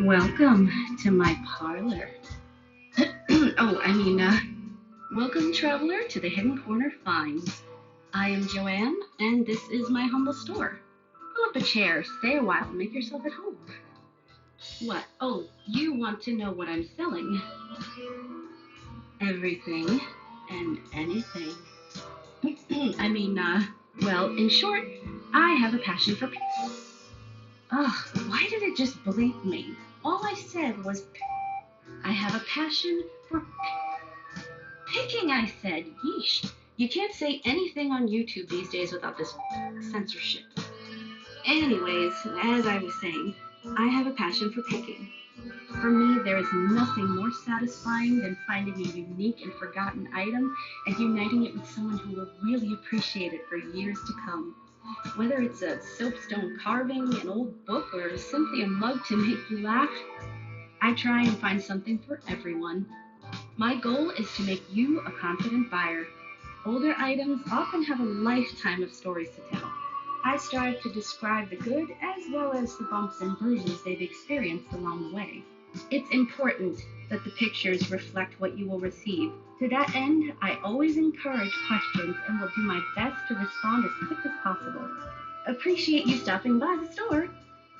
Welcome to my parlor. oh, I mean, uh, Welcome, traveler, to the Hidden Corner Finds. I am Joanne, and this is my humble store. Pull up a chair, stay a while, make yourself at home. What? Oh, you want to know what I'm selling? Everything and anything. I mean, uh, in short, I have a passion for picks. Ugh, why did it just bleep me? All I said was I have a passion for picking, I said. Yeesh. You can't say anything on YouTube these days without this censorship. Anyways, as I was saying, I have a passion for picking. For me, there is nothing more satisfying than finding a unique and forgotten item and uniting it with someone who will really appreciate it for years to come. Whether it's a soapstone carving, an old book, or simply a mug to make you laugh, I try and find something for everyone. My goal is to make you a confident buyer. Older items often have a lifetime of stories to tell. I strive to describe the good as well as the bumps and bruises they've experienced along the way. It's important that the pictures reflect what you will receive. To that end, I always encourage questions and will do my best to respond as quick as possible. Appreciate you stopping by the store.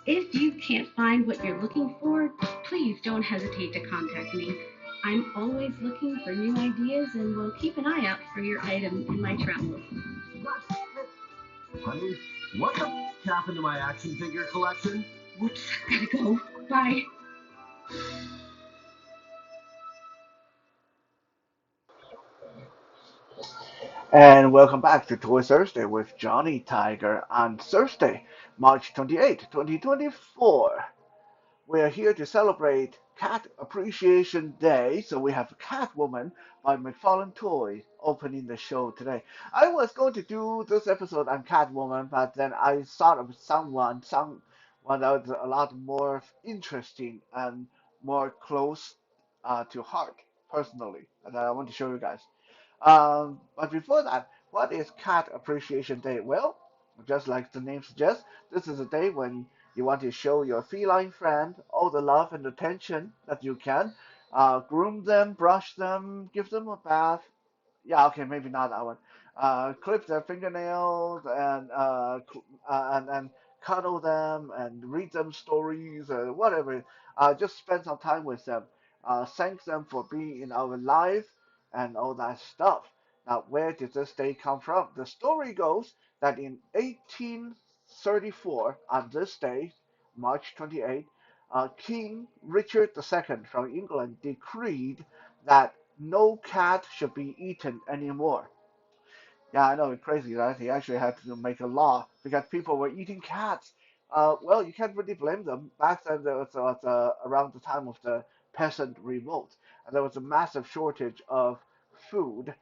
If you can't find what you're looking for, please don't hesitate to contact me. I'm always looking for new ideas and will keep an eye out for your item in my travels. Honey, what the happened to my action figure collection? Whoops, gotta go. Bye. And welcome back to Toy Thursday with Johnny Tiger on Thursday, March 28, 2024. We are here to celebrate Cat Appreciation Day, so we have Catwoman by McFarlane Toy opening the show today. I was going to do this episode on Catwoman, but then I thought of someone that was a lot more interesting and more close to heart personally, and I want to show you guys. But before that, what is Cat Appreciation Day? Well, just like the name suggests, this is a day when you want to show your feline friend all the love and attention that you can. Groom them, brush them, give them a bath. Yeah, okay, maybe not that one. Clip their fingernails and cuddle them and read them stories or whatever. Just spend some time with them. Thank them for being in our life and all that stuff. Now, where did this day come from? The story goes that in 1834, on this day, March 28th, King Richard II from England decreed that no cat should be eaten anymore. Yeah, I know, it's crazy, right? He actually had to make a law because people were eating cats. Well, you can't really blame them. Back then, there was around the time of the peasant revolt, and there was a massive shortage of food.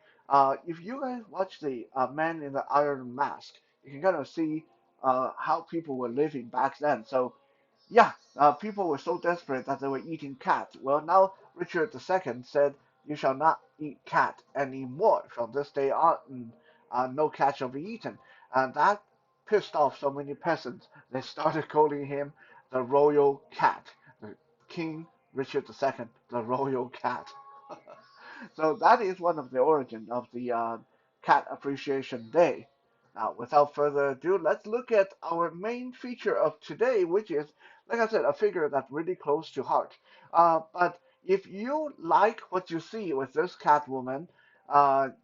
If you guys watch the Man in the Iron Mask, you can kind of see how people were living back then. So yeah, people were so desperate that they were eating cat. Well, now Richard II said, "You shall not eat cat anymore. From this day on, no cat shall be eaten." And that pissed off so many peasants. They started calling him the Royal Cat, the King Richard II, the Royal Cat. So that is one of the origin of the Cat Appreciation Day. Now, without further ado, let's look at our main feature of today, which is, like I said, a figure that's really close to heart. But if you like what you see with this Catwoman,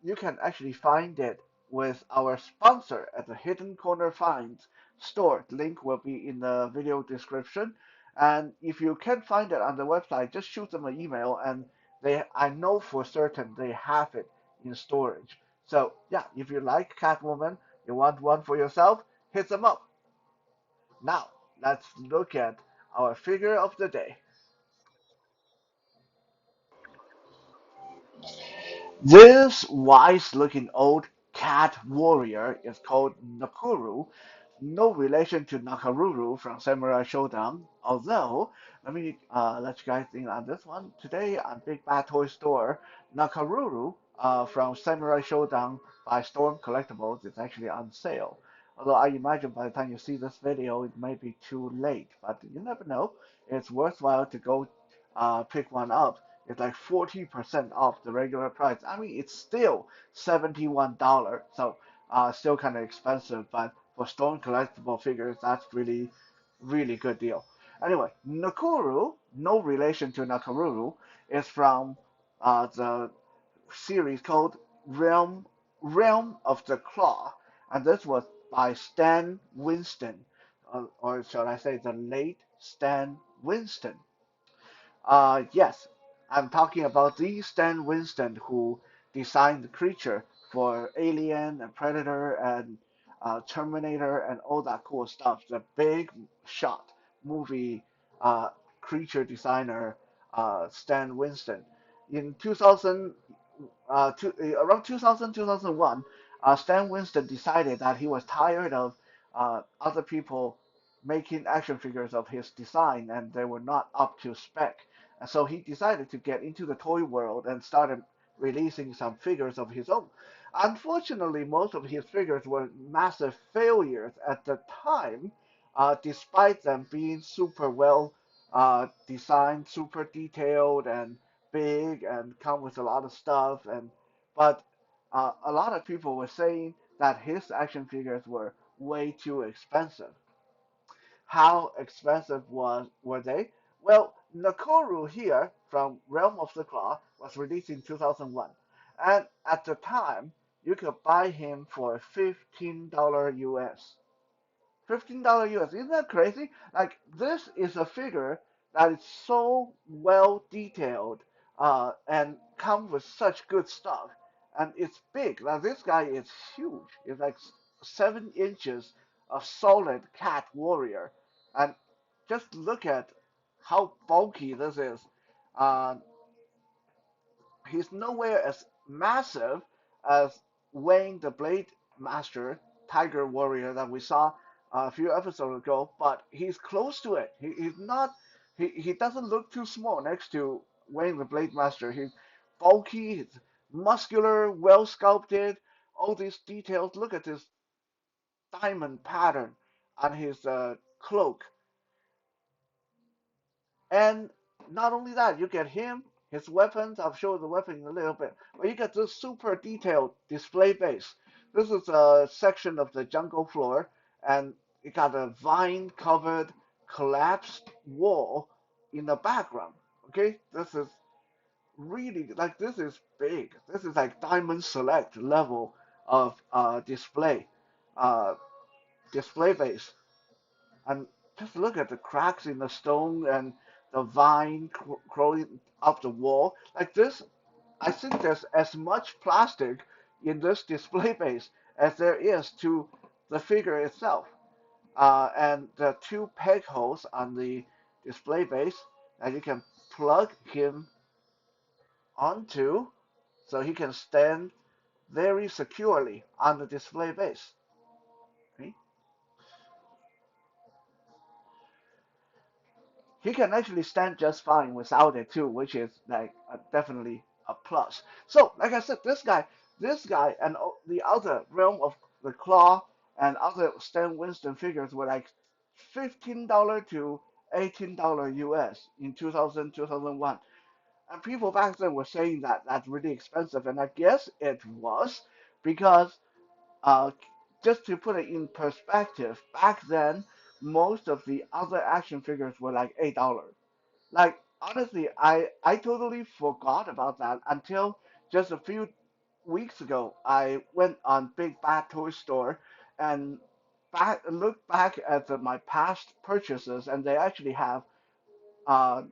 you can actually find it with our sponsor at the Hidden Corner Finds store. The link will be in the video description. And if you can't find it on the website, just shoot them an email and I know for certain they have it in storage. So yeah, if you like Catwoman, you want one for yourself, hit them up. Now let's look at our figure of the day. This wise-looking old cat warrior is called Nakuru, no relation to Nakaruru from Samurai Showdown. Although, let you guys think on this one. Today on Big Bad Toy Store, Nakaruru from Samurai Showdown by Storm Collectibles is actually on sale. Although I imagine by the time you see this video, it may be too late, but you never know. It's worthwhile to go pick one up. It's like 40% off the regular price. I mean, it's still $71, so still kind of expensive, but for stone collectible figures, that's really, really good deal. Anyway, Nakuru, no relation to Nakaruru, is from the series called Realm of the Claw, and this was by Stan Winston, or shall I say the late Stan Winston. Yes, I'm talking about the Stan Winston who designed the creature for Alien and Predator and Terminator and all that cool stuff. The big shot movie uh, creature designer Stan Winston. In 2000, around 2000, 2001, Stan Winston decided that he was tired of other people making action figures of his design and they were not up to spec. And so he decided to get into the toy world and started releasing some figures of his own. Unfortunately, most of his figures were massive failures at the time, despite them being super well designed, super detailed, and big, and come with a lot of stuff. And but a lot of people were saying that his action figures were way too expensive. How expensive were they? Well, Nakuru here from Realm of the Claw was released in 2001, and at the time you could buy him for $15 US. $15 US. Isn't that crazy? Like this is a figure that is so well detailed and comes with such good stuff, and it's big. Now this guy is huge. It's like 7 inches of solid cat warrior, and just look at how bulky this is. Uh, he's nowhere as massive as Wayne the Blade Master, Tiger Warrior that we saw a few episodes ago, but he's close to it. He's not. He doesn't look too small next to Wayne the Blade Master. He's bulky, he's muscular, well sculpted. All these details. Look at this diamond pattern on his cloak. And not only that, you get him, his weapons. I'll show the weapon in a little bit. But you get this super detailed display base. This is a section of the jungle floor, and it got a vine-covered, collapsed wall in the background. Okay, this is really like this is big. This is like Diamond Select level of uh, display base. And just look at the cracks in the stone and the vine crawling up the wall. Like this, I think there's as much plastic in this display base as there is to the figure itself. And the two peg holes on the display base that you can plug him onto so he can stand very securely on the display base. Okay? He can actually stand just fine without it too, which is like definitely a plus. So, like I said, this guy, and the other Realm of the Claw and other Stan Winston figures were like $15 to $18 US in 2000, 2001. And people back then were saying that that's really expensive, and I guess it was because uh, just to put it in perspective, back then most of the other action figures were like $8. Like honestly, I totally forgot about that until just a few weeks ago. I went on Big Bad Toy Store and looked back at my past purchases, and they actually have uh,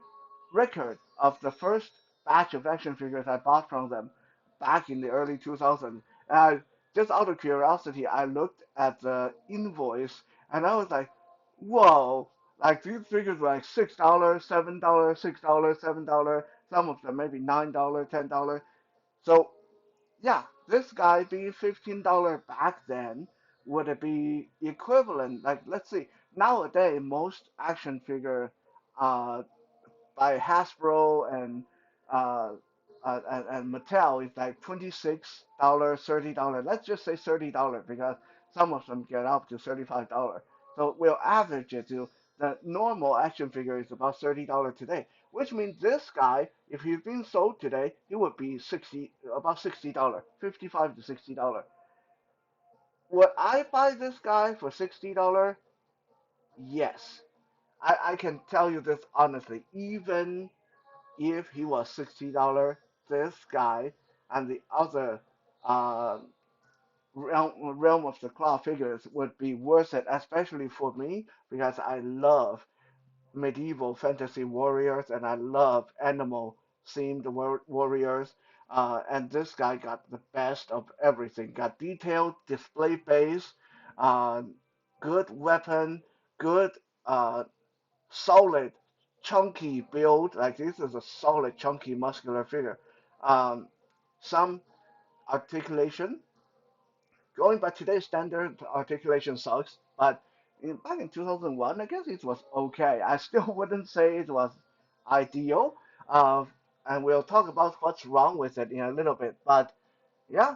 record of the first batch of action figures I bought from them back in the early 2000s. And just out of curiosity, I looked at the invoice and I was like, whoa, like these figures were like $6, $7, $6, $7, some of them maybe $9, $10. So yeah, this guy being $15 back then would it be equivalent? Like let's see, nowadays most action figure uh, by Hasbro uh, and Mattel is like $26, $30. Let's just say $30 because some of them get up to $35. So we'll average it to the normal action figure is about $30 today, which means this guy, if he's being sold today, he would be about $60, $55 to $60. Would I buy this guy for $60? Yes. I can tell you this honestly. Even if he was $60, this guy and the other uh, realm of the claw figures would be worth it, especially for me because I love medieval fantasy warriors and I love animal themed warriors. And this guy got the best of everything. Got detailed display base, uh, good weapon, good uh, solid chunky build. Like this is a solid chunky muscular figure. Um, some articulation, going by today's standard, articulation sucks, but back in 2001, I guess it was okay. I still wouldn't say it was ideal, uh, and we'll talk about what's wrong with it in a little bit. But yeah,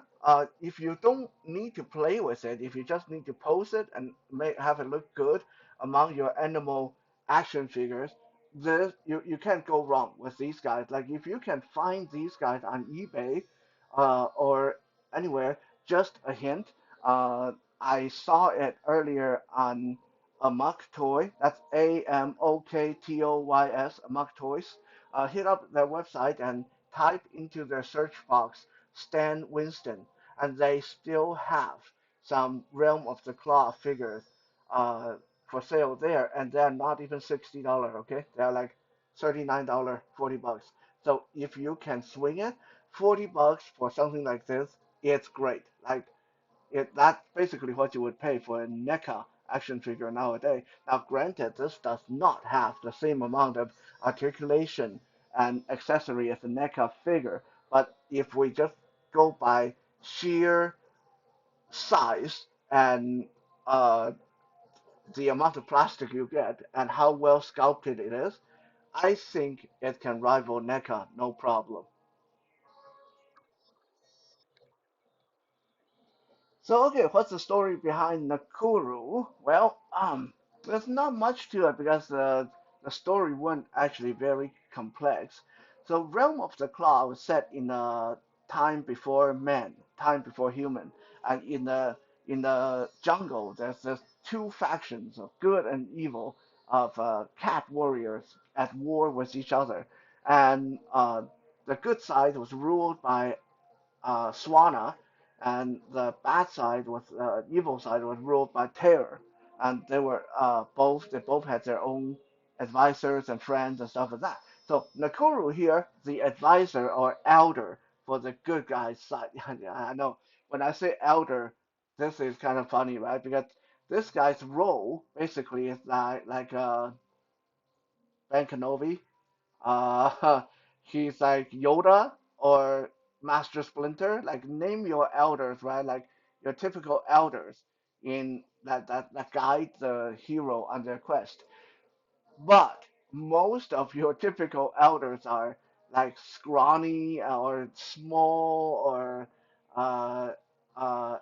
if you don't need to play with it, if you just need to pose it and have it look good among your animal action figures, you can't go wrong with these guys. Like if you can find these guys on eBay or anywhere, just a hint. I saw it earlier on Amok Toy. That's AMOKTOYS, Amok Toys. Hit up their website and type into their search box Stan Winston, and they still have some Realm of the Claw figures uh, for sale there, and they're not even $60. Okay, they're like $39, $40. So if you can swing it, $40 for something like this, it's great. Like that's basically what you would pay for a NECA action figure nowadays. Now, granted, this does not have the same amount of articulation and accessory as a NECA figure, but if we just go by sheer size and the amount of plastic you get and how well sculpted it is, I think it can rival NECA no problem. So, okay, what's the story behind Nakuru? Well, there's not much to it because the story wasn't actually very complex. So, Realm of the Claw was set in a time before man, time before human, and in the jungle, there's two factions of good and evil of cat warriors at war with each other, and the good side was ruled by Swana, and the bad side was evil side was ruled by Terror, and they both had their own advisors and friends and stuff like that. So Nakuru here, the advisor or elder for the good guys side. I know when I say elder, this is kind of funny, right? Because this guy's role basically is like Ben Kenobi, uh, he's like Yoda or Master Splinter. Like name your elders, right? Like your typical elders in that guide the hero on their quest. But most of your typical elders are like scrawny or small or uh, uh,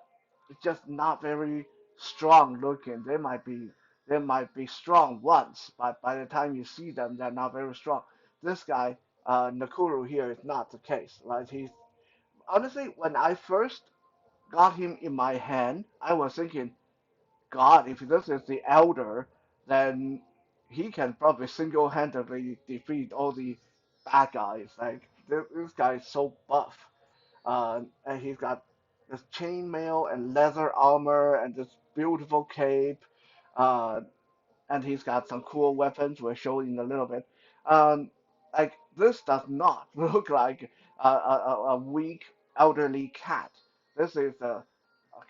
just not very strong looking. They might be strong once, but by the time you see them, they're not very strong. This guy, Nakuru here, is not the case, right? He's honestly, when I first got him in my hand, I was thinking, God, if this is the elder, then he can probably single-handedly defeat all the bad guys. Like this guy is so buff, and he's got this chainmail and leather armor and this beautiful cape, uh, and he's got some cool weapons. We'll show in a little bit. Um, like this does not look like a weak elderly cat. This is a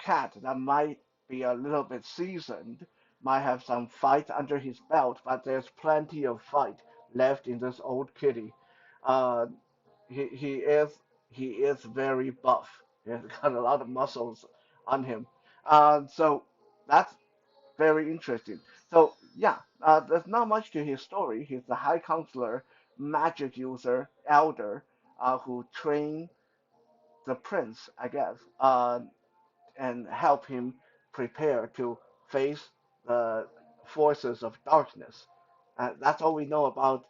cat that might be a little bit seasoned, might have some fight under his belt, but there's plenty of fight left in this old kitty. Uh, he is very buff. He's got a lot of muscles on him. So that's very interesting. So yeah, there's not much to his story. He's the high counselor, magic user, elder, who trained the prince, I guess, and help him prepared to face the forces of darkness. That's all we know about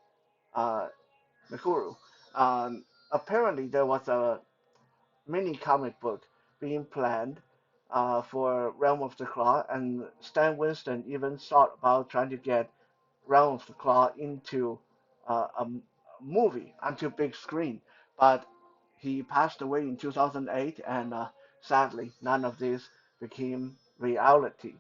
uh, Nakuru. Apparently, there was a mini comic book being planned for Realm of the Claw, and Stan Winston even thought about trying to get Realm of the Claw into a movie onto big screen, but he passed away in 2008, and sadly, none of this became reality.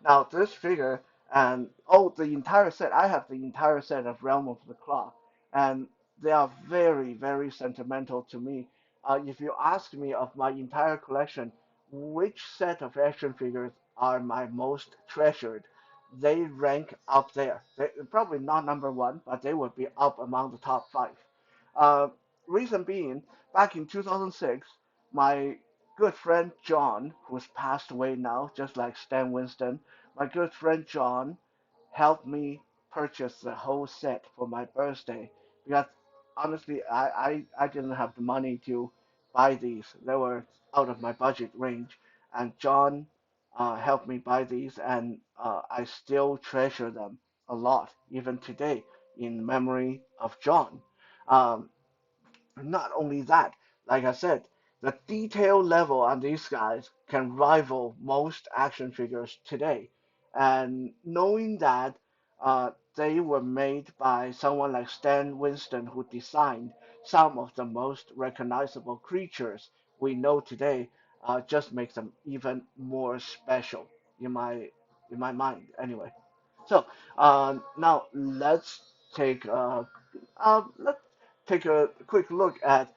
Now this figure and the entire set. I have the entire set of Realm of the Claw, and they are very very sentimental to me. If you ask me of my entire collection, which set of action figures are my most treasured, they rank up there. They, probably not number one, but they would be up among the top five. Uh, Reason being, back in 2006, my good friend John, who's passed away now, just like Stan Winston, my good friend John helped me purchase the whole set for my birthday because honestly, I didn't have the money to buy these. They were out of my budget range, and John helped me buy these, and I still treasure them a lot, even today, in memory of John. Um, Not only that, like I said, the detail level on these guys can rival most action figures today. And knowing that they were made by someone like Stan Winston, who designed some of the most recognizable creatures we know today, just makes them even more special in my mind. Anyway, so now let's take a quick look at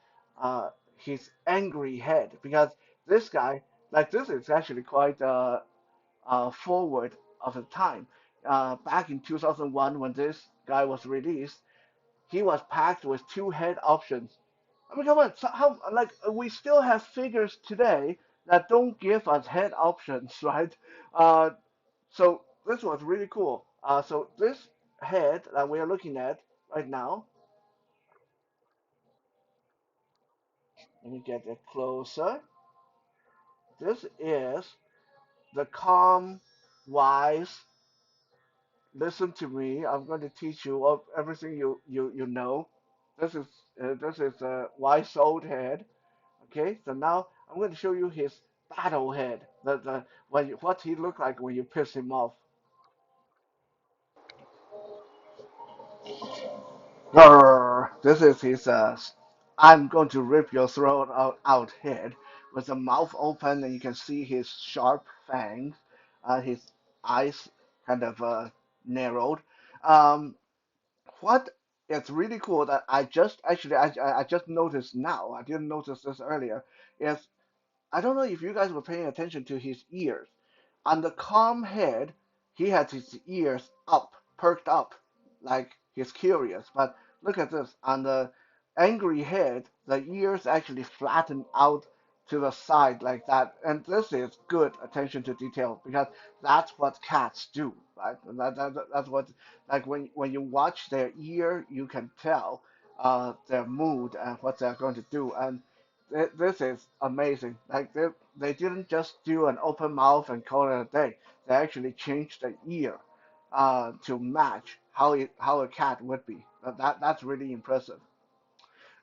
his angry head because this guy, like this, is actually quite forward of the time. Back in 2001, when this guy was released, he was packed with two head options. I mean, come on, so how like we still have figures today that don't give us head options, right? Uh, so this was really cool. So this head that we are looking at right now, let me get it closer. This is the calm, wise. Listen to me. I'm going to teach you of everything you know. This is this is a wise old head. Okay, so now I'm going to show you his battle head. The what he looked like when you piss him off. Grrr. This is his I'm going to rip your throat out head with the mouth open, and you can see his sharp fangs, his eyes kind of narrowed. Um, what is really cool that I just actually I just noticed now, I didn't notice this earlier, is I don't know if you guys were paying attention to his ears. On the calm head, he had his ears up, perked up, like he's curious. But look at this. On the angry head, the ears actually flatten out to the side like that. And this is good attention to detail because that's what cats do, right? And that's what, like when you watch their ear, you can tell their mood and what they're going to do. And this is amazing. Like they didn't just do an open mouth and call it a day. They actually changed the ear to match how a cat would be. That's really impressive.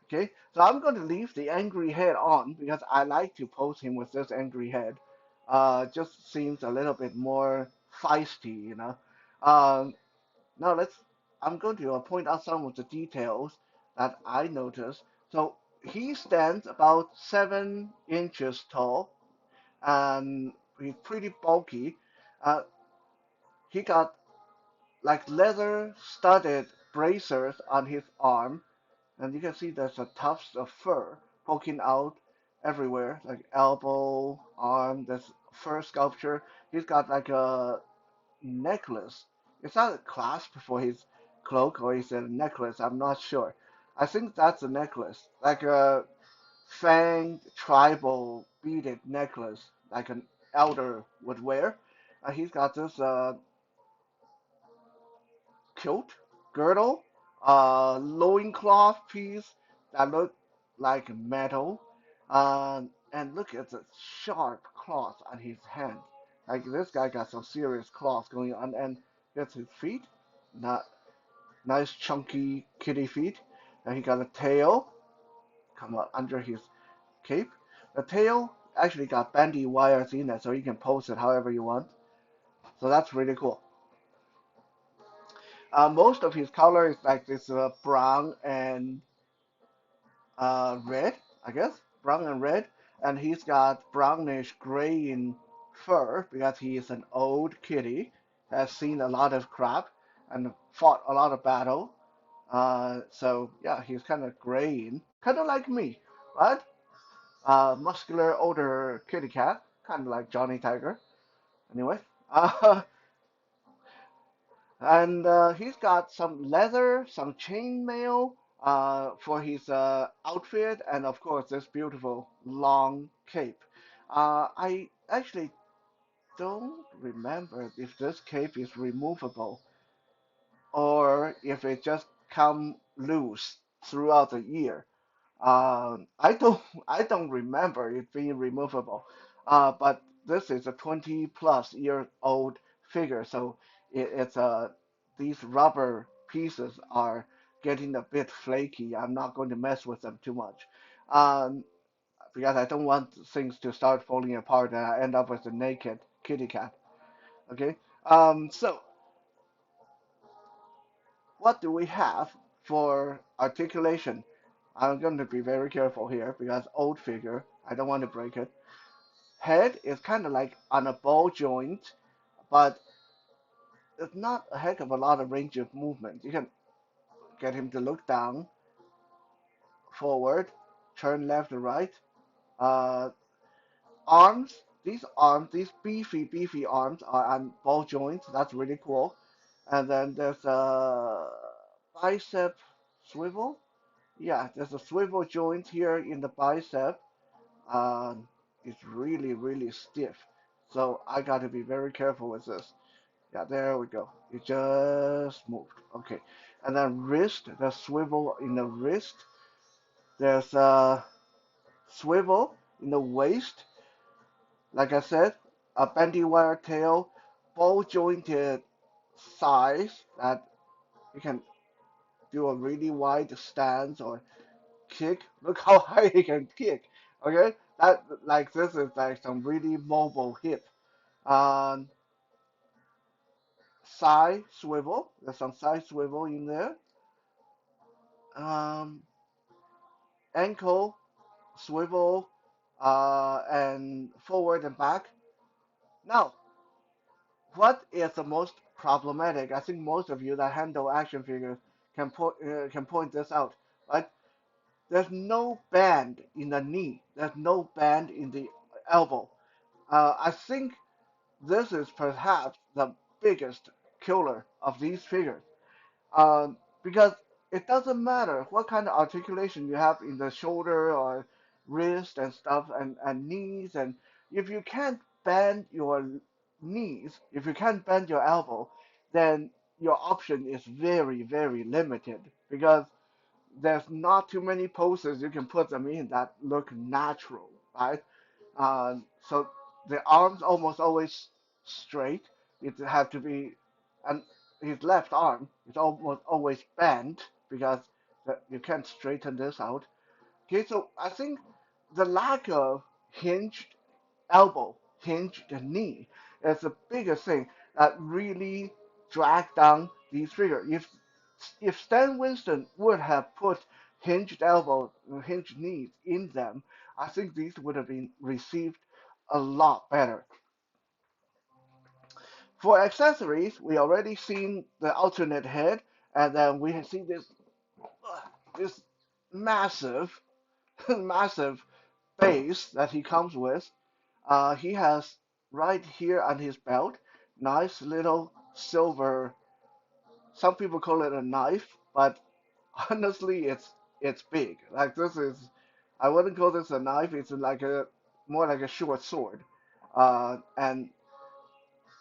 Okay, so I'm going to leave the angry head on because I like to pose him with this angry head. Just seems a little bit more feisty, you know. Um, Now let's. I'm going to point out some of the details that I noticed. So he stands about 7 inches tall, and he's pretty bulky. Uh, he got like leather-studded bracers on his arm, and you can see there's a tufts of fur poking out everywhere, like elbow, arm. There's fur sculpture. He's got like a necklace. Is that a clasp for his cloak or is it a necklace? I'm not sure. I think that's a necklace, like a fanged tribal beaded necklace, like an elder would wear. He's got this kilt, girdle, loincloth piece that look like metal. And look at the sharp claws on his hand. Like this guy got some serious claws going on, and here's his feet, not nice chunky kitty feet, and he got a tail come up under his cape. The tail actually got bandy wires in it, so you can pose it however you want. So that's really cool. Most of his color is like this brown and red, I guess, brown and red, and he's got brownish gray in fur because he is an old kitty, has seen a lot of crap and fought a lot of battle. So yeah, he's kind of gray in, kind of like me, right? Muscular older kitty cat, kind of like Johnny Tiger. Anyway, uh, and he's got some leather, some chainmail for his outfit, and of course this beautiful long cape. I actually don't remember if this cape is removable or if it just come loose throughout the year. I don't I don't remember it being removable. But this is a 20 plus year old figure, so it's these rubber pieces are getting a bit flaky. I'm not going to mess with them too much. Um, because I don't want things to start falling apart and I end up with a naked kitty cat. Okay. So what do we have for articulation? I'm going to be very careful here because old figure, I don't want to break it. Head is kind of like on a ball joint, but it's not a heck of a lot of range of movement. You can get him to look down, forward, turn left and right. Uh, arms, these beefy arms are on ball joints. That's really cool. And then there's a bicep swivel. Yeah, there's a swivel joint here in the bicep. It's really stiff. So I got to be very careful with this. Yeah, there we go. It just moved. Okay. And then wrist, the swivel in the wrist. There's a swivel in the waist. Like I said, a bandy wire tail, ball jointed thighs that you can do a really wide stance or kick. Look how high he can kick. Okay, that like this is like some really mobile hip. Um, Side swivel. There's some side swivel in there. Um, Ankle swivel, and forward and back. Now, what is the most problematic? I think most of you that handle action figures can point this out, right? There's no band in the knee. There's no band in the elbow. I think this is perhaps the biggest killer of these figures. Because it doesn't matter what kind of articulation you have in the shoulder or wrist and stuff and knees, and if you can't bend your knees, if you can't bend your elbow, then your option is very limited because there's not too many poses you can put them in that look natural, right? So the arms almost always straight. It have to be, and his left arm is almost always bent because you can't straighten this out. Okay, so I think the lack of hinged elbow, hinged knee is the biggest thing that really dragged down these figures. If Stan Winston would have put hinged elbow, hinged knees in them, I think these would have been received a lot better. For accessories, we already seen the alternate head, and then we see this massive, massive base that he comes with. He has right here on his belt, nice little silver. Some people call it a knife, but honestly, it's big. Like this is, I wouldn't call this a knife. It's like a more like a short sword. And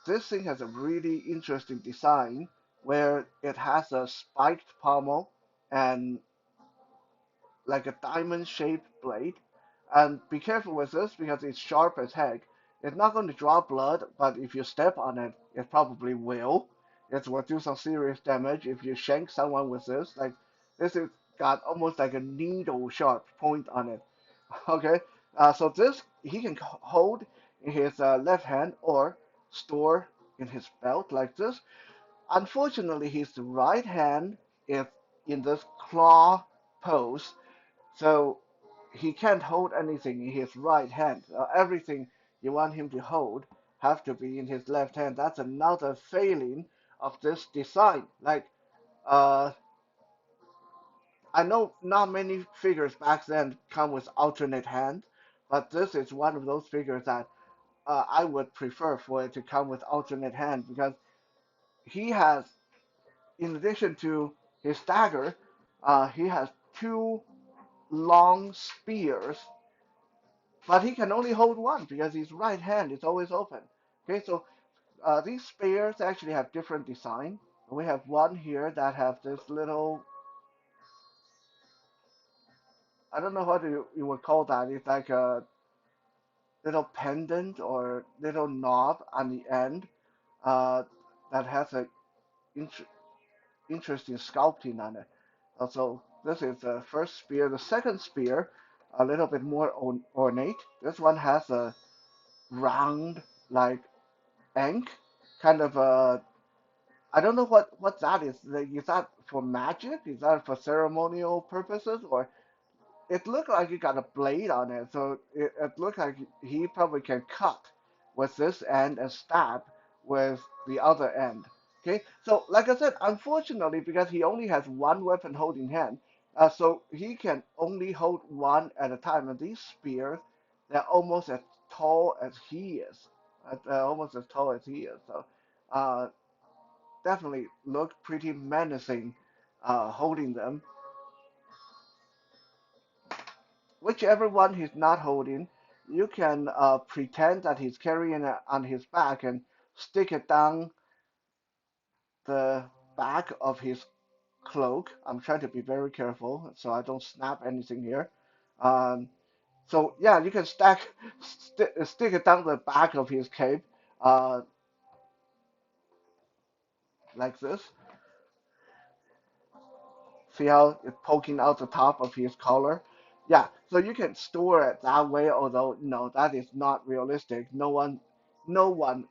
this thing has a really interesting design where it has a spiked pommel and like a diamond shaped blade. And be careful with this because it's sharp as heck. It's not going to draw blood, but if you step on it, it probably will. It will do some serious damage if you shank someone with this. Like this is got almost like a needle sharp point on it. Okay, so this he can hold in his left hand or store in his belt like this. Unfortunately, his right hand is in this claw pose, so he can't hold anything in his right hand. Everything you want him to hold have to be in his left hand. That's another failing of this design. Like, uh, I know not many figures back then come with alternate hand, but this is one of those figures that I would prefer for it to come with alternate hand because he has, in addition to his dagger, he has two long spears, but he can only hold one because his right hand is always open. Okay, so these spears actually have different design. We have one here that have this little, I don't know what you would call that. It's like a little pendant or little knob on the end uh, that has a int- interesting sculpting on it. Also, this is the first spear. The second spear, a little bit more ornate. This one has a round, like ink, kind of a. I don't know what that is. Like, is that for magic? Is that for ceremonial purposes, or it looked like he got a blade on it, so it looked like he probably can cut with this end and stab with the other end. Okay, so like I said, unfortunately, because he only has one weapon holding hand, so he can only hold one at a time. And these spears, they're almost as tall as he is, almost as tall as he is. So, uh, definitely look pretty menacing, holding them. Whichever one he's not holding, you can pretend that he's carrying it on his back and stick it down the back of his cloak. I'm trying to be very careful so I don't snap anything here. Um, so yeah, you can stick it down the back of his cape uh, like this. See how it's poking out the top of his collar? Yeah, so you can store it that way, although no, that is not realistic. No one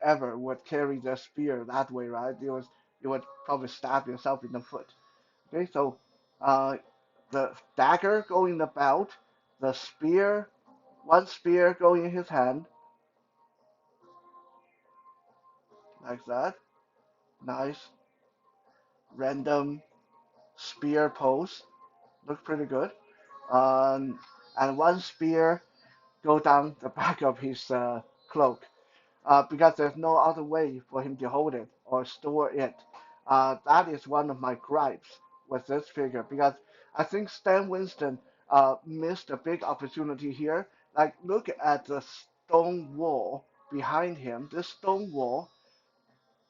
ever would carry their spear that way, right? You would probably stab yourself in the foot. Okay, so uh, the dagger go in the belt, the spear, one spear going in his hand, like that. Nice, random spear pose. Looks pretty good. And one spear go down the back of his cloak because there's no other way for him to hold it or store it. That is one of my gripes with this figure because I think Stan Winston missed a big opportunity here. Like, look at the stone wall behind him. This stone wall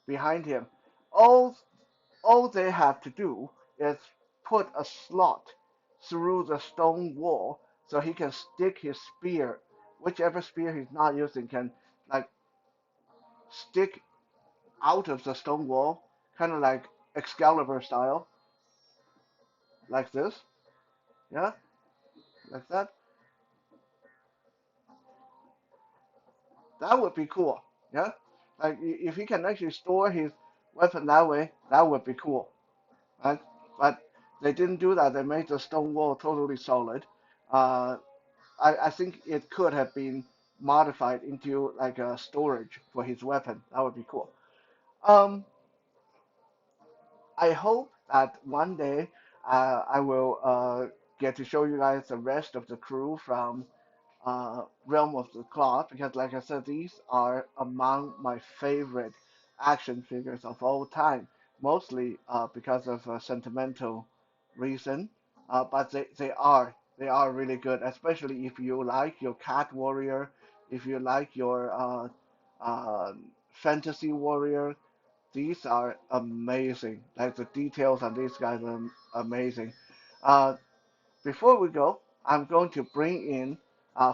behind him. All all they have to do is put a slot through the stone wall so he can stick his spear. Whichever spear he's not using can like stick out of the stone wall, kind of like Excalibur style, like this. Yeah, like that. That would be cool. Yeah, like if he can actually store his weapon that way, that would be cool. Right? But they didn't do that. They made the stone wall totally solid. Uh, I think it could have been modified into like a storage for his weapon. That would be cool. Um, I hope that one day I will get to show you guys the rest of the crew from Realm of the Cloth because, like I said, these are among my favorite action figures of all time. Mostly because of a sentimental reason, but they are really good, especially if you like your cat warrior, if you like your fantasy warrior. These are amazing. Like the details on these guys are amazing. Uh, Before we go, I'm going to bring in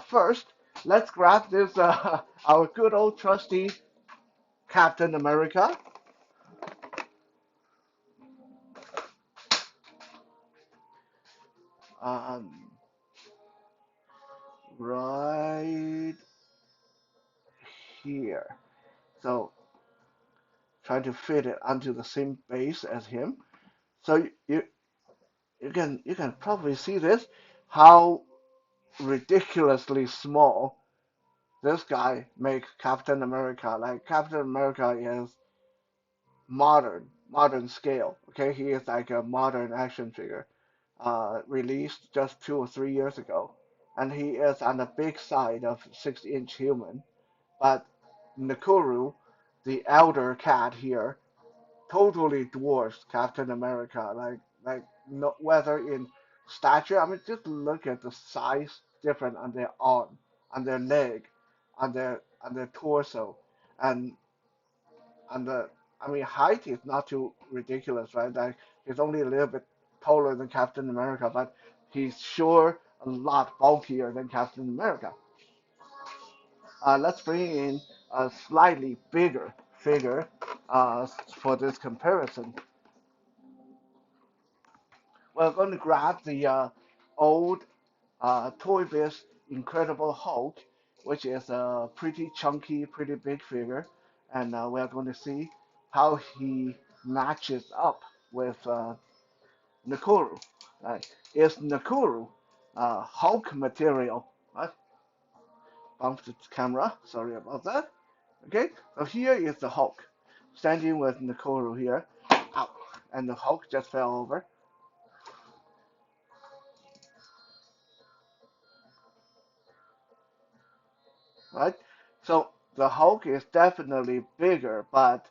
first. let's grab this our good old trusty Captain America. Um, right here. So try to fit it onto the same base as him. So you can probably see this how ridiculously small this guy makes Captain America. Like Captain America is modern scale. Okay, he is like a modern action figure, released just 2 or 3 years ago, and he is on the big side of 6-inch human. But Nakuru, the elder cat here, totally dwarfs Captain America. Like no, whether in stature, I mean, just look at the size different on their arm, on their leg, on their torso, and and the I mean height is not too ridiculous, right? Like he's only a little bit taller than Captain America, but he's sure a lot bulkier than Captain America. Let's bring in a slightly bigger figure for this comparison. We're going to grab the old Toy Biz Incredible Hulk, which is a pretty chunky, pretty big figure, and we're going to see how he matches up with Nakuru. Right? Is Nakuru Hulk material? Right? Bump the camera. Sorry about that. Okay, so here is the Hulk standing with Nakuru here. Ow. And the Hulk just fell over. Right? So the Hulk is definitely bigger, but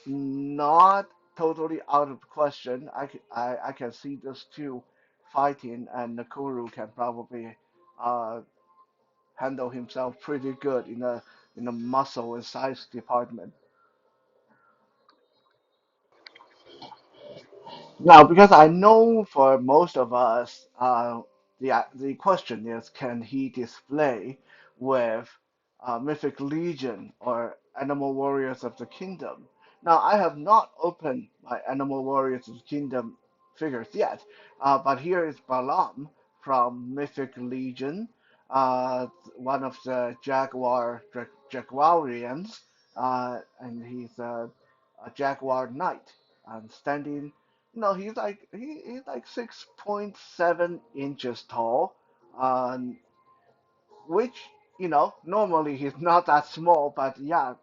not totally out of the question. I can see those two fighting, and Nakuru can probably uh, handle himself pretty good in the muscle and size department. Now, because I know for most of us, the question is, can he display with Mythic Legion or Animal Warriors of the Kingdom? Now, I have not opened my Animal Warriors of the Kingdom figures yet, but here is Balam from Mythic Legion, one of the Jaguarians, and he's a Jaguar Knight, standing no, he's like 6.7 inches tall, um, which normally he's not that small, but yeah,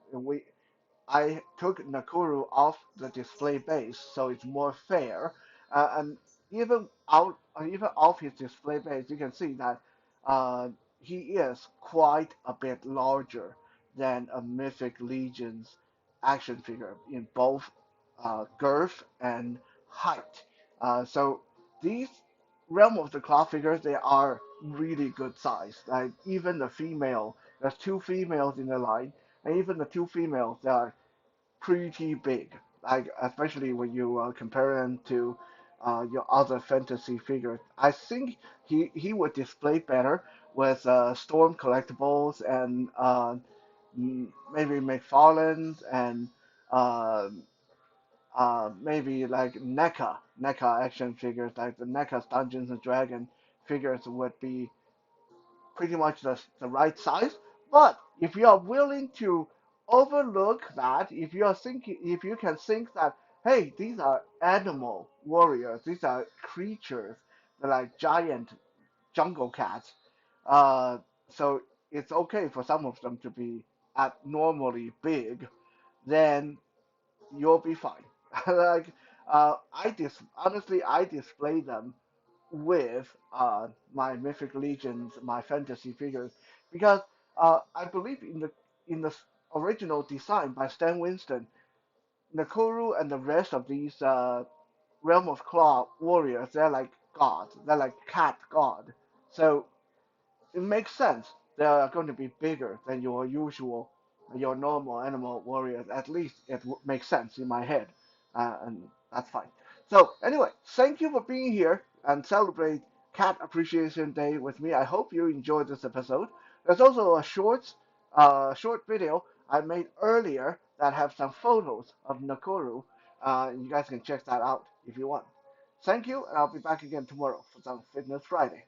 I took Nakuru off the display base, so it's more fair. And even off his display base, you can see that uh, he is quite a bit larger than a Mythic Legion's action figure in both girth and height. So these Realm of the Claw figures, they are really good size. Like even the female, there's two females in the line, and even the two females, they are pretty big. Like especially when you compare them to your other fantasy figures. I think he would display better with Storm collectibles and maybe McFarlane's and uh, maybe like NECA action figures, like the NECA's Dungeons and Dragons figures would be pretty much the right size. But if you are willing to overlook that, if you can think that, hey, these are animal warriors, these are creatures, they're like giant jungle cats, uh, so it's okay for some of them to be abnormally big, then you'll be fine. Like honestly, I display them with my Mythic Legions, my fantasy figures, because I believe in the original design by Stan Winston, Nakuru and the rest of these Realm of Claw warriors, they're like gods. They're like cat god. So it makes sense. They are going to be bigger than your normal animal warriors. At least it makes sense in my head, and that's fine. So anyway, thank you for being here and celebrate Cat Appreciation Day with me. I hope you enjoyed this episode. There's also a short video I made earlier that have some photos of Nakuru. You guys can check that out if you want. Thank you, and I'll be back again tomorrow for some Fitness Friday.